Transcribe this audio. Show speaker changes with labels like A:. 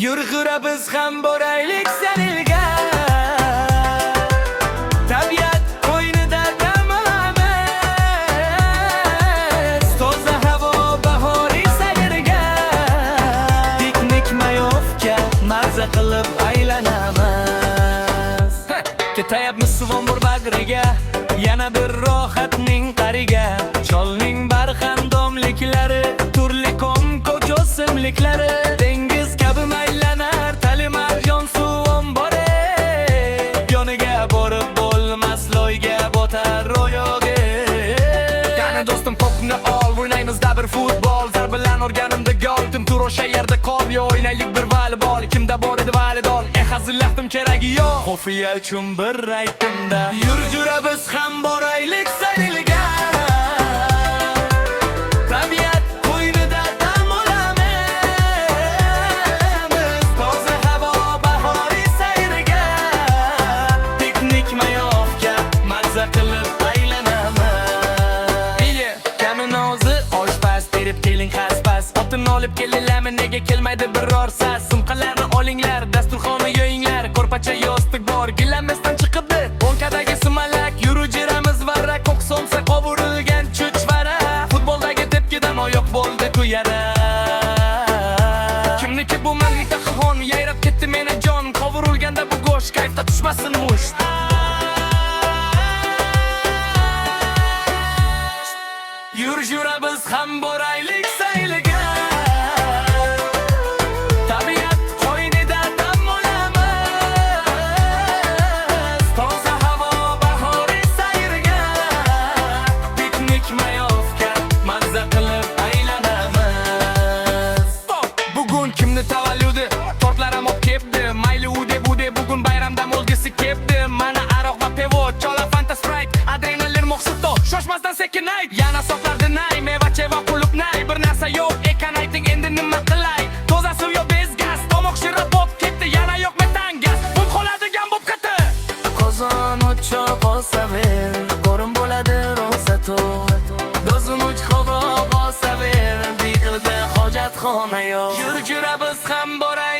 A: Yurg'ira biz ham boraylik Sanilga. Tabiat qo'ynida dam olamiz, toza havo bahoriy sayrga. Piknik mayovga maza qilib aylanamiz. Ketayapmiz Suvonbor bag'riga, yana bir rohatning qariga. Cholning barxandomliklari, turli kom ko'chosimliklari, dengiz kabi maylanar tali marjon Suvonbori. Yoniga borib bo'lmas, loyga botar ro'yog'i. Qani do'stim popni ol, o'ynaymizda bir futbol. Zarbilan urganimda gol, tur o'sha yerda qol. Yo o'ynaylik bir volleybol, kimda bor edi volleybol. Hazırladım keragi yo'q, Xofiya uchun bir aytdimda. Yurjura biz ham boraylik Sanilga. Tabiat qo'ynida dam olamiz, toza havo bahoriy sayrga. Piknik mayovga maza qilib aylanamiz. Iye, kaminozi oshpaz berib keling xaspas. Otini olib kelinlarmi, nega kelmaydi biror sas? Sumqalarni olinglar, dasturxonni yo'yinglar. Ko'rpacha yostiq bor, gilamizdan chiqibdi o'nkadagi sumalak. Yurujiramiz varrak, ko'ksomsa qovurilgan chuchvara. Futboldagi tepkidan oyoq bo'ldi kuyara. Kimniki bu mamlikda xon, yayrab ketdi meni jon. Qovurilganda bu go'sht kayfda tushmasin musht. Yurjura biz ham boraylik Sanilga. Kimni tavalludi, tortlarim op kepdi. Mayli ude bude, bugun bayramda molgisi kepdi. Mana aroq va pevo, chola Fanta Sprite, adrenalin mo'xsito, shoshmasdan sekin ayt. Yana soqlardi nay, meva va qulub nay. Bir narsa yo'q, ekan ayting endi nima qilay? Toza suv yo bez gaz, tomoq shira pop ketdi. Yana yo'q metan gaz, bu qoladigan bo'p qati. Qozon o'choq olsa ber, qo'rim bo'ladi rosa to'q. Dozun uch havo olsa ber, biqilda hojatxona yo'q. Yurjura biz ham boraylik